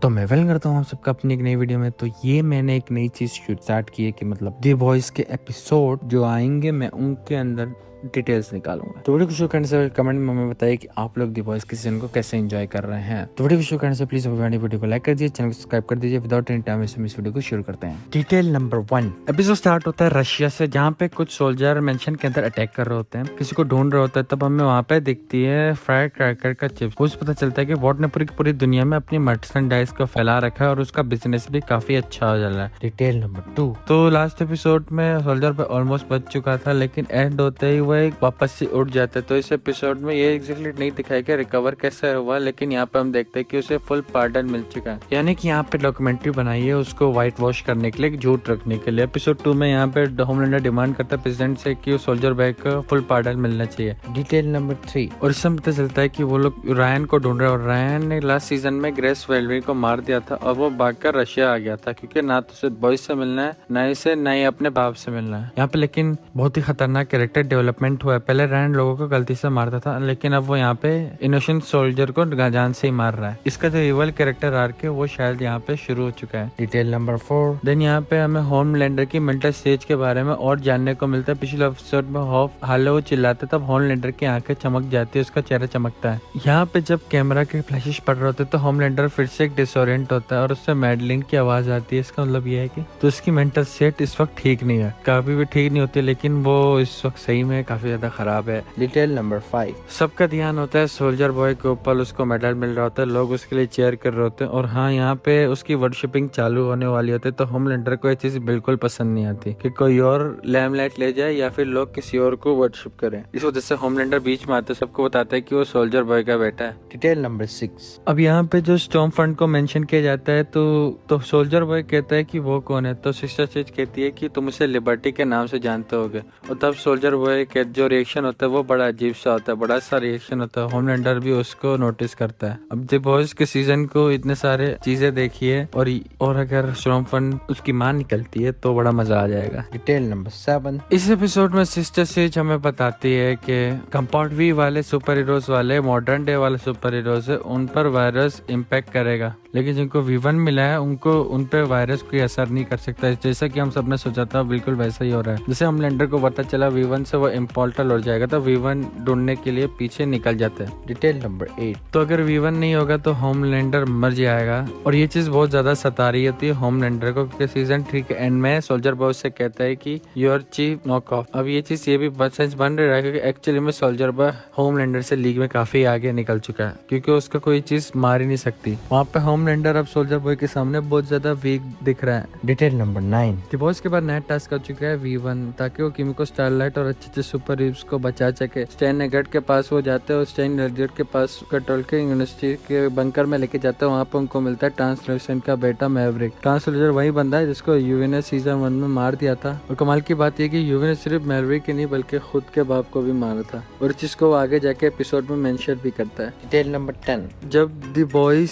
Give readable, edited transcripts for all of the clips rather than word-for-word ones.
तो मैं वेलकम करता हूँ आप सबका अपनी एक नई वीडियो में। तो ये मैंने एक नई चीज स्टार्ट की है कि मतलब दी वॉइस के एपिसोड जो आएंगे मैं उनके अंदर डिटेल्स निकालूंगा। तो वीडियो को शुरू करने से कमेंट में हमें बताइए कि आप लोग दी वॉइस के सीजन को कैसे एंजॉय कर रहे हैं। तो वीडियो को शुरू करने से प्लीज वीडियो को लाइक कर दीजिए, चैनल को सब्सक्राइब कर दीजिए। विदाउट एनी टाइम इस वीडियो को शुरू करते हैं। डिटेल नंबर 1 एपिसोड स्टार्ट होता है रशिया से, जहाँ पे कुछ सोल्जर मेंशन के अंदर अटैक कर रहे होते हैं, किसी को ढूंढ रहे होता है। तब हमें वहाँ पे दिखती है फायर क्रैकर का चिप्स। उस पता चलता है कि वॉट ने पूरी दुनिया में अपनी मर्चेंडाइज को फैला रखा है और उसका बिजनेस भी काफी अच्छा हो जा रहा है। डिटेल नंबर 2 तो लास्ट एपिसोड में सोल्जर पे ऑलमोस्ट बच चुका था, लेकिन एंड होते ही वो एक वापस से उड़ जाता है। तो इस एपिसोड में ये एग्जैक्टली नहीं दिखाया कि रिकवर कैसे हुआ, लेकिन यहाँ पे हम देखते हैं कि उसे फुल पार्डन मिल चुका है। यानी कि यहाँ पे डॉक्यूमेंट्री बनाई है उसको व्हाइट वॉश करने के लिए, झूठ रखने के लिए। एपिसोड 2 में यहाँ पे होमलैंडर डिमांड करता है प्रेसिडेंट से कि सोल्जर बॉय को फुल पार्डन मिलना चाहिए। डिटेल नंबर 3 और इससे पता चलता है कि वो लोग रायन को ढूंढ रहे हैं और रायन ने लास्ट सीजन में ग्रेस वेलरी को मार दिया था और वो भागकर रशिया आ गया था, क्योंकि ना तो उसे बॉयज से मिलना है ना ही अपने बाप से मिलना है। यहाँ पे लेकिन बहुत ही खतरनाक कैरेक्टर डेवलपमेंट हुआ है। पहले रायन लोगों को गलती से मारता था, लेकिन अब वो यहाँ पे इनोसेंट सोल्जर को जान से ही मार रहा है। इसका जो इवल कैरेक्टर आर्क है वो शायद यहाँ पे शुरू हो चुका है। डिटेल नंबर 4 देन यहाँ पे हमें होमलैंडर की मेंटल स्टेज के बारे में और जानने को मिलता है। पिछले एपिसोड में हॉफ हाले वो चिल्लाते तब होमलैंडर की आंखें चमक जाती है, उसका चेहरा चमकता है। यहाँ पे जब कैमरा के फ्लैशेस पड़ रहे होते तो होमलैंडर फिर से एक डिसोरिएंट होता है और उससे मैडलिन की आवाज आती है। इसका मतलब ये है कि तो उसकी मेंटल स्टेट इस वक्त ठीक नहीं है, कभी भी ठीक नहीं होती, लेकिन वो इस वक्त सही में काफी ज्यादा खराब है। डिटेल नंबर 5 सबका ध्यान होता है सोल्जर बॉय के ऊपर, उसको मेडल मिल रहा होता है, लोग उसके लिए चेयर कर रहे होते हैं और हाँ यहाँ पे उसकी वर्शिपिंग चालू होने वाली होती है। तो होमलैंडर को ये चीज बिल्कुल पसंद नहीं आती कि कोई और लैमलाइट ले जाए या फिर लोग किसी और को वर्शिप करें। इस वजह से होमलैंडर बीच में आते सबको बताता है कि वो सोल्जर बॉय का बेटा है। डिटेल नंबर 6 अब यहाँ पे जो स्टॉर्म फ्रंट को मेंशन किया जाता है तो सोल्जर बॉय कहता है कि वो कौन है, तो सिस्टर चीज कहती है कि तुम इसे लिबर्टी के नाम से जानते होगे। और तब सोल्जर बॉय के जो रिएक्शन होता है वो बड़ा अजीब सा होता है, बड़ा सा रिएक्शन होता है। होमलैंडर भी उसको नोटिस करता है। अब द बॉयज के सीजन को इतने सारे चीजें देखिए और अगर स्टॉर्म फ्रंट उसकी मां निकलती है तो बड़ा मजा आ जाएगा। डिटेल नंबर 7 इस एपिसोड में सिस्टर सेज हमें बताती है कि कंपाउंड वी वाले सुपर हीरोज वाले मॉडर्न डे वाले सुपर हीरोज है, उन पर वायरस इम्पैक्ट करेगा, लेकिन जिनको V1 मिला है उन पे वायरस कोई असर नहीं कर सकता। जैसा कि हम सबने सोचा था बिल्कुल वैसा ही हो रहा है। जैसे होमलैंडर को पता चला V1 से वो इम्पोर्टल हो जाएगा तो V1 ढूंढने के लिए पीछे निकल जाते हैं। डिटेल नंबर 8 तो अगर V1 नहीं होगा तो होमलैंडर मर जाएगा और ये चीज बहुत ज्यादा सता रही होती है होमलैंडर को, क्योंकि सीजन 3 के एंड में सोल्जर बॉय से कहता है कि योर चीफ नॉक ऑफ। अब ये चीज ये भी सच बन रहा है क्योंकि एक्चुअली में सोल्जर बॉय होमलैंडर से लीग में काफी आगे निकल चुका है, क्योंकि उसका कोई चीज मार ही नहीं सकती। वहाँ पे होमलैंडर अब सोल्जर बॉय के सामने बहुत ज्यादा वीक दिख रहा है। डिटेल नंबर 9 द बॉयज के बाद नया टास्क आ चुका है V1, ताकि वो किमिको स्टारलाइट और अच्छे सुपर हीरोज को बचा सके। स्टैन एगर्ट के पास वो जाते हैं और स्टैन एगर्ट के पास टोल्किन यूनिवर्सिटी के बंकर में लेके जाते हैं। वहाँ पे उनको मिलता है ट्रांसलेशन का बेटा मैवरिक। ट्रांसलेटर वही बंदा है जिसको यूवी ने सीजन 1 में मार दिया था। और कमाल की बात यह कि यूवी ने सिर्फ मैवरिक ही नहीं बल्कि खुद के बाप को भी मारा था, और जिसको वो आगे जाके एपिसोड में मेंशन भी करता है। डिटेल नंबर 10 जब द बॉयज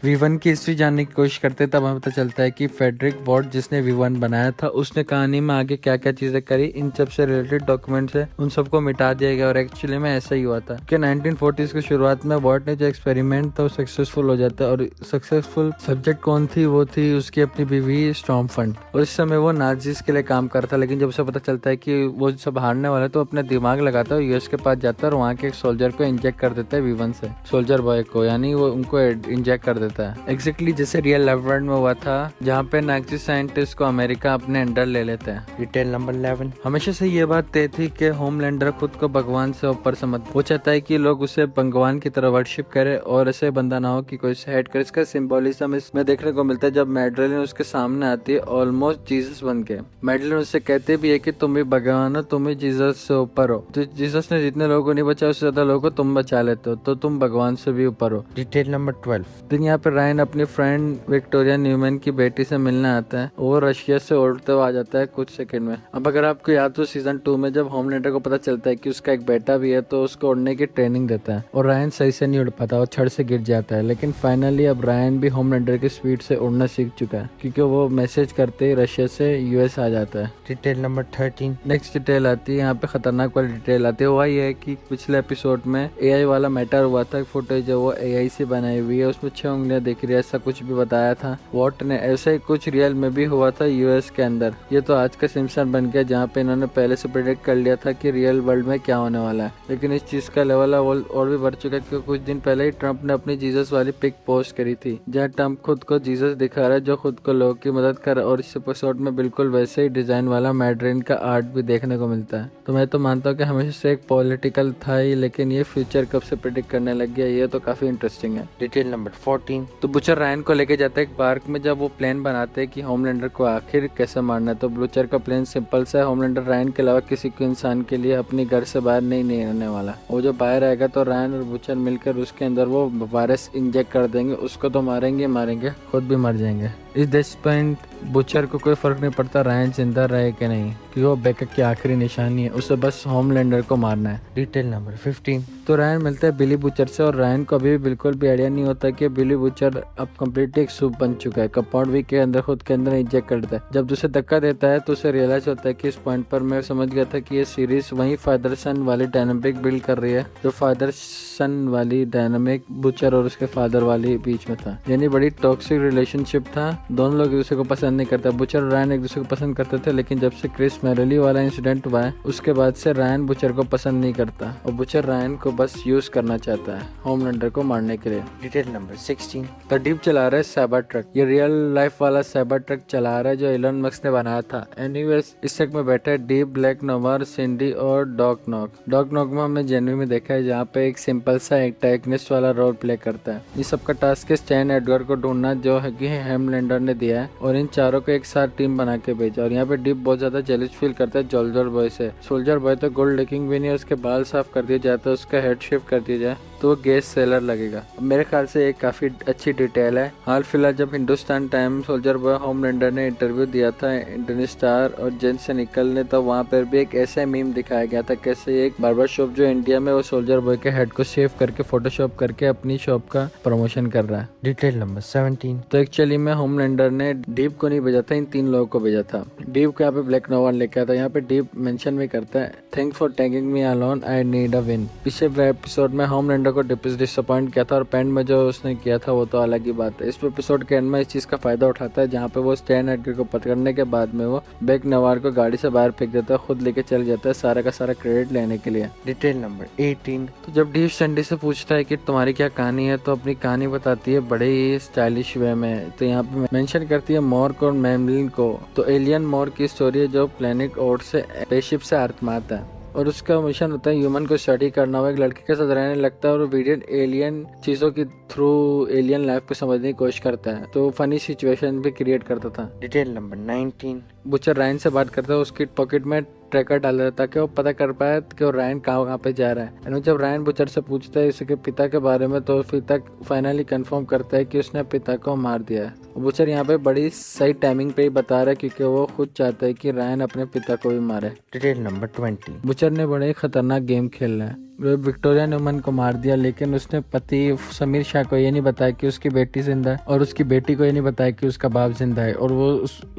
V1 की हिस्ट्री जानने की कोशिश करते तब हमें पता चलता है कि फेडरिक वॉर्ड जिसने V1 बनाया था उसने कहानी में आगे क्या क्या चीजें करी, इन सब से रिलेटेड डॉक्यूमेंट्स है उन सबको मिटा दिया गया। और एक्चुअली में ऐसा ही हुआ था कि 1940s की शुरुआत में वॉर्ड ने जो एक्सपेरिमेंट था वो सक्सेसफुल हो जाता है। और सक्सेसफुल सब्जेक्ट कौन थी, वो थी उसकी अपनी बीवी स्टॉर्म फ्रंट। और इस समय वो नाजीज के लिए काम करता, लेकिन जब उसे पता चलता है कि वो सब हारने वाला है तो अपना दिमाग लगाता है, यूएस के पास जाता है और वहाँ के एक सोल्जर को इंजेक्ट कर देता है V1 से, सोल्जर बॉय को, यानी वो उनको इंजेक्ट कर देता है एक्जैक्टली जैसे रियल लाइफ वर्ल्ड में हुआ था, जहाँ पे नाजी साइंटिस्ट को अमेरिका अपने अंडर ले लेते हैं। डिटेल नंबर 11 हमेशा से ये बात तय थी कि होमलैंडर खुद को भगवान से ऊपर समझ, वो चाहता है कि लोग उसे भगवान की तरह वर्शिप करे और ऐसे बंदा ना हो कि कोई उसे हेट करे। इसका सिंबोलिज्म इसमें देखने को मिलता है जब मैडलिन उसके सामने आती है ऑलमोस्ट जीसस बन के। मैडलिन उससे कहते भी है कि तुम भी भगवान हो, तुम भी जीसस से ऊपर हो, तो जीसस ने जितने लोगों को नहीं बचा उससे ज्यादा लोगों को तुम बचा लेते हो, तो तुम भगवान से भी ऊपर हो। डिटेल नंबर 12 दिन यहाँ पे रायन अपनी फ्रेंड विक्टोरिया न्यूमैन की बेटी से मिलने आता है, वो रशिया से उड़ते हुए आ जाता है कुछ सेकंड में। अब अगर आपको याद हो सीजन 2 में जब होमलैंडर को पता चलता है कि उसका एक बेटा भी है तो उसको उड़ने की ट्रेनिंग देता है और रायन सही से नहीं उड़ पाता, वो छड़ से गिर जाता है। लेकिन फाइनली अब रायन भी होमलैंडर की स्पीड से उड़ना सीख चुका है, क्योंकि वो मैसेज करते ही रशिया से यूएस आ जाता है। डिटेल नंबर 13 नेक्स्ट डिटेल आती है, यहाँ पे खतरनाक वाली डिटेल आती है। वही है कि पिछले एपिसोड में AI वाला मैटर हुआ था, फुटेज है वो AI से बनाई हुई है, उसमें 6 उंगलियां दिख रही है, ऐसा कुछ भी बताया था वॉट ने। ऐसा ही कुछ रियल में भी हुआ था यूएस के अंदर। ये तो आज का सिम्पसन बन गया जहाँ पे इन्होंने पहले से प्रेडिक्ट कर लिया था कि रियल वर्ल्ड में क्या होने वाला है। लेकिन इस चीज का लेवल और भी बढ़ चुका है क्योंकि कुछ दिन पहले ही ट्रम्प ने अपनी जीसस वाली पिक पोस्ट करी थी जहाँ ट्रम्प खुद को जीसस दिखा रहा है जो खुद को लोगों की मदद कर। और इस एपिसोड में बिल्कुल वैसे ही डिजाइन वाला मैड्रिन का आर्ट भी देखने को मिलता है। तो मैं तो मानता हूँ कि हमेशा से एक पॉलिटिकल था ही, लेकिन ये फ्यूचर कब से प्रेडिक्ट करने लग गया, ये तो काफी इंटरेस्टिंग है। Detail number 14। तो बुचर रायन को लेके जाता है एक पार्क में जब वो प्लान बनाते हैं कि होमलैंडर को आखिर कैसे मारना है। तो बुचर का प्लान सिंपल सा है, होमलैंडर रायन के अलावा किसी को इंसान के लिए अपने घर से बाहर नहीं निकलने वाला। वो जो बाहर आएगा तो रायन और बुचर मिलकर उसके अंदर वो वायरस इंजेक्ट कर देंगे, उसको तो मारेंगे, खुद भी मर जाएंगे। इस दिस पॉइंट बुचर को कोई फर्क नहीं पड़ता रायन जिंदा रहे कि नहीं, क्योंकि वो बैकअप की आखिरी निशानी है, उसे बस होमलैंडर को मारना है। Detail number 15। तो रायन मिलता है बिली बुचर से और रायन को अभी भी बिल्कुल भी आइडिया नहीं होता कि बिली बुचर अब कम्प्लीटली एक सूप बन चुका है। कंपाउंड वीक के अंदर खुद के अंदर इंजेक्ट करता है। जब उसे धक्का देता है तो उसे रियलाइज होता है कि इस पॉइंट पर मैं समझ गया था कि ये सीरीज वही फादर सन वाली डायनामिक बिल्ड कर रही है जो फादर सन वाली डायनामिक बुचर और उसके फादर वाली बीच में था। यानी बड़ी टॉक्सिक रिलेशनशिप था, दोनों लोग एक दूसरे को पसंद नहीं करते। बुचर और रायन एक दूसरे को पसंद करते थे, लेकिन जब से क्रिस मैरेली वाला इंसिडेंट हुआ है उसके बाद से रायन बुचर को पसंद नहीं करता और बुचर रायन को बस यूज करना चाहता है होमलैंडर को मारने के लिए। Detail number 16। तो डीप चला रहा है साइबर ट्रक। ये रियल लाइफ वाला साइबर ट्रक चला रहा है जो एलन मस्क ने बनाया था। एनीवेज इस ट्रक में बैठा है डीप, ब्लैक नोवार, सिंडी और डॉक नॉक। डॉक नॉक में हमने जेनवी में देखा है जहाँ पे एक सिंपल सा एंटागनिस्ट वाला रोल प्ले करता है। ये सबका टास्क है स्टैन एडगर को ढूंढना जो है कि होमलैंडर ने दिया है और इन चारों को एक साथ टीम बना के भेजा। और यहाँ पे डीप बहुत ज्यादा जेलस फील करता है सोल्जर बॉय से। सोल्जर बॉय तो गोल्ड लेकिंग भी नहीं है, उसके बाल साफ कर दिए जाए तो उसका हेड शिफ्ट कर दिया जाए तो वो गैस सेलर लगेगा। मेरे ख्याल से एक काफी अच्छी डिटेल है। हाल फिलहाल जब Hindustan time soldier boy Homelander ने इंटरव्यू दिया था इंडियन स्टार और जेन से निकलने, तो वहाँ पर भी एक ऐसा मीम दिखाया गया था कैसे एक बार्बर शॉप जो इंडिया में वो सोल्जर बॉय के हेड को सेव करके फोटोशॉप करके अपनी शॉप का प्रमोशन कर रहा है। Detail number 17। तो एक्चुअली में होमलैंडर ने डीप को नहीं भेजा था, इन 3 लोगों को भेजा था। डीप को यहाँ पे ब्लैक नोवा लेके आता है। यहाँ पे डीप मेंशन भी करता है thank for tagging me alone, I need a win. पिछले एपिसोड में होमलैंडर को डिसअपॉइंट किया था और पेंट में जो उसने किया था वो तो अलग ही बात है। इस एपिसोड के एंड में इस चीज का फायदा उठाता है जहाँ पे वो स्टैन एडगर को पकड़ने के बाद में वो बैक नवार को गाड़ी से बाहर फेंक देता है, खुद लेके चल जाता है सारा का सारा क्रेडिट लेने के लिए। Detail number 18। तो जब डीप सैंडी से पूछता है कि तुम्हारी क्या कहानी है तो अपनी कहानी बताती है बड़े ही स्टाइलिश वे में। तो यहाँ पे मेंशन करती है मॉर्क और मैमलिन को। तो एलियन मॉर्क की स्टोरी है जो प्लेनेट ओर्ट से स्पेसशिप से अर्थ में आता है और उसका मिशन होता है ह्यूमन को स्टडी करना। वो एक लड़के के साथ रहने लगता है और वीडियन एलियन चीजों की थ्रू एलियन लाइफ को समझने की कोशिश करता है, तो फनी सिचुएशन भी क्रिएट करता था। Detail number 19। बुचर रायन से बात करता है, उसकी पॉकेट में ट्रैकर डाल देता ताकि वो पता कर पाए कि वो रायन कहाँ पे जा रहा है। और जब रायन बुचर से पूछता है उसके पिता के बारे में तो पिता फाइनली कंफर्म करता है कि उसने पिता को मार दिया है। बुचर यहाँ पे बड़ी सही टाइमिंग पे ही बता रहा है क्योंकि वो खुद चाहता है कि रायन अपने पिता को भी मारे। Detail number 20। बुचर ने बड़े खतरनाक गेम खेला है। विक्टोरिया न्यूमन को मार दिया, लेकिन उसने पति समीर शाह को ये नहीं बताया कि उसकी बेटी जिंदा है और उसकी बेटी को ये नहीं बताया कि उसका बाप जिंदा है और वो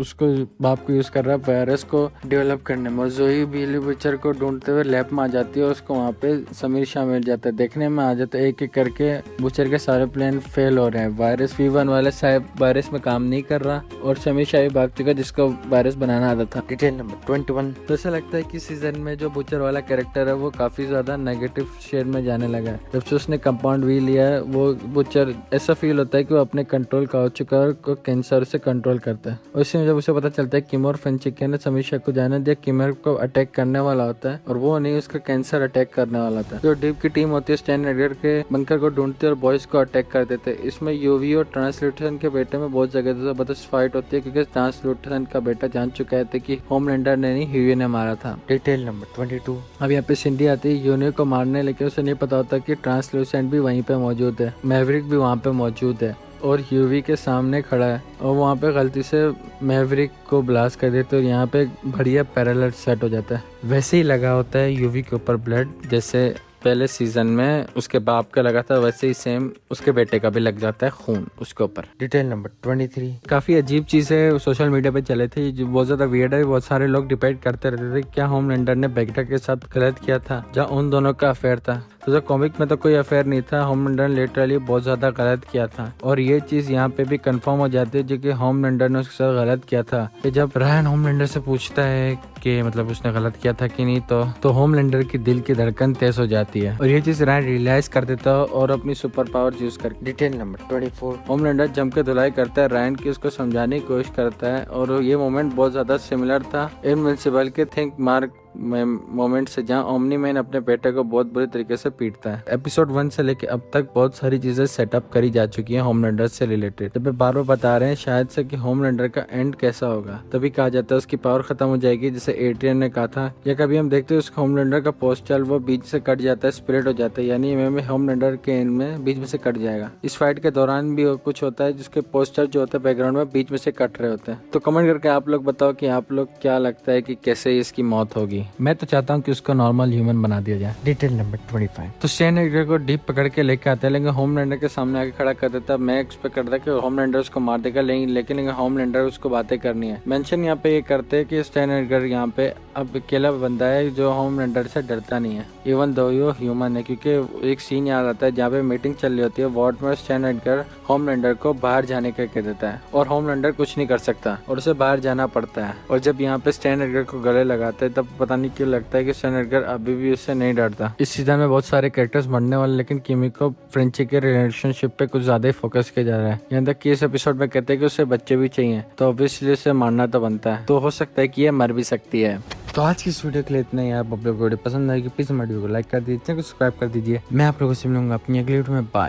उसको बाप को यूज कर रहा है वायरस को डेवलप करने में। जोई बिली बुचर को ढूंढते हुए लैब में आ जाती है और उसको वहाँ पे समीर शाह मिल जाता है। देखने में आ जाता है एक एक करके बुचर के सारे प्लान फेल हो रहे हैं। वायरस V1 वाले साहब वायरस में काम नहीं कर रहा और समीर शाह भी भाग चुका जिसको वायरस बनाना आता था। Detail number 21। तो ऐसा लगता है कि सीजन में जो बुचर वाला कैरेक्टर है वो काफी ज्यादा नेगेटिव शेयर में जाने लगा है। जब से उसने कंपाउंड वी लिया है वो बुचर ऐसा फील होता है कि वो अपने कंट्रोल का हो चुका है और कैंसर से कंट्रोल करता है। और इसी में जब उसे पता चलता है किमोर फेंचिक ने समीर शाह को जाने दिया, किमोर को अटैक करने वाला होता है और वो नहीं उसका कैंसर अटैक करने वाला था। जो डीप की टीम होती है स्टैन एडगर के बंकर को ढूंढती है और बॉयज को अटैक कर देते हैं। इसमें यूवी और ट्रांसल्यूशन के बेटे में बहुत जगह जबरदस्त फाइट होती है क्योंकि ट्रांसल्यूशन का बेटा जान चुका है कि होमलैंडर ने नहीं ह्यूवी ने मारा था। Detail number 22। अब यहाँ पे सिंडी आती है यूनी को मारने, लेकिन उसे नहीं पता होता कि ट्रांसल्यूसेंट भी वहीं पे मौजूद है, मैवरिक भी वहाँ पे मौजूद है और यूवी के सामने खड़ा है और वहाँ पे गलती से मैवरिक को ब्लास्ट कर देते और यहाँ पे बढ़िया पैरेलल सेट हो जाता है। वैसे ही लगा होता है यूवी के ऊपर ब्लड जैसे पहले सीजन में उसके बाप का लगा था, वैसे ही सेम उसके बेटे का भी लग जाता है खून उसके ऊपर। Detail number 23। काफी अजीब चीज है, सोशल मीडिया पे चले थे, जो बहुत ज्यादा वियर्ड है। बहुत सारे लोग डिबेट करते रहते थे क्या होमलैंडर ने बेगटा के साथ गलत किया था, जहाँ उन दोनों का अफेयर था। तो कॉमिक में तो कोई अफेयर नहीं था, होमलैंडर ने लिटरली बहुत ज्यादा गलत किया था। और ये चीज यहाँ पे भी कंफर्म हो जाती है जो कि होमलैंडर ने उसके साथ गलत किया था। कि जब रायन होमलैंडर से पूछता है कि मतलब उसने गलत किया था कि नहीं, तो होमलैंडर की दिल की धड़कन तेज हो जाती है और ये चीज रायन रियलाइज कर देता है और अपनी सुपर पावर यूज करके। Detail number 24। होमलैंडर जम के धुलाई करता है रायन की, उसको समझाने की कोशिश करता है और ये मोमेंट बहुत ज्यादा सिमिलर था इनविंसिबल के थिंक मार्क मोमेंट से, जहां ओमनी मैन अपने बेटे को बहुत बुरी तरीके से पीटता है। एपिसोड 1 से लेके अब तक बहुत सारी चीजें सेटअप करी जा चुकी हैं होमलैंडर से रिलेटेड। तभी बार बार बता रहे हैं शायद से कि होमलैंडर का एंड कैसा होगा। तभी कहा जाता है उसकी पावर खत्म हो जाएगी, जैसे एड्रियन ने कहा था। या कभी हम देखते हैं उसका होमलैंडर का पोस्टर वो बीच से कट जाता है, स्प्लिट हो जाता है, यानी होमलैंडर के एंड में बीच में से कट जाएगा। इस फाइट के दौरान भी कुछ होता है जिसके पोस्टर जो होता है बैकग्राउंड में बीच में से कट रहे होते हैं। तो कमेंट करके आप लोग बताओ कि आप लोग क्या लगता है कि कैसे इसकी मौत होगी। मैं तो चाहता हूँ कि उसको नॉर्मल ह्यूमन बना दिया जाए। Detail number 25। तो स्टैन एडगर को डीप पकड़ के लेके आता है, लेकिन होमलैंडर के सामने आके खड़ा कर देता है। मैं एक्सपेक्ट करता कि होमलैंडर उसको मार देगा, लेकिन होमलैंडर उसको बातें करनी है। मेंशन यहाँ पे ये करते हैं कि स्टैन एडगर यहाँ पे अब अकेला बंदा है जो होमलैंडर से डरता नहीं है, इवन दो यो ह्यूमन है। क्योंकि एक सीन याद आता है जहाँ पे मीटिंग चल रही होती है वार्ड में, स्टैन एडगर होमलैंडर को बाहर जाने का कह देता है और होमलैंडर कुछ नहीं कर सकता और उसे बाहर जाना पड़ता है। और जब यहाँ पे स्टैन एडगर को गले लगाते हैं तब पता नहीं क्यों लगता है कि स्टैन एडगर अभी भी उससे नहीं डरता। इस सीजन में बहुत सारे कैरेक्टर्स मरने वाले, लेकिन किमिको फ्रेंची के रिलेशनशिप पे कुछ ज्यादा ही फोकस किया जा रहा है। यहाँ तक कि इस एपिसोड में कहते हैं कि उसे बच्चे भी चाहिए, तो ऑब्वियसली उसे मारना तो बनता है। तो हो सकता है कि ये मर भी सकती है। तो आज की इस वीडियो के लिए इतना ही। आप लोग वीडियो पसंद आएगी प्लीज हमारे वीडियो को लाइक कर दीजिए, सब्सक्राइब कर दीजिए। मैं आप लोगों से मिलूंगा अपनी अगली वीडियो में। बाय।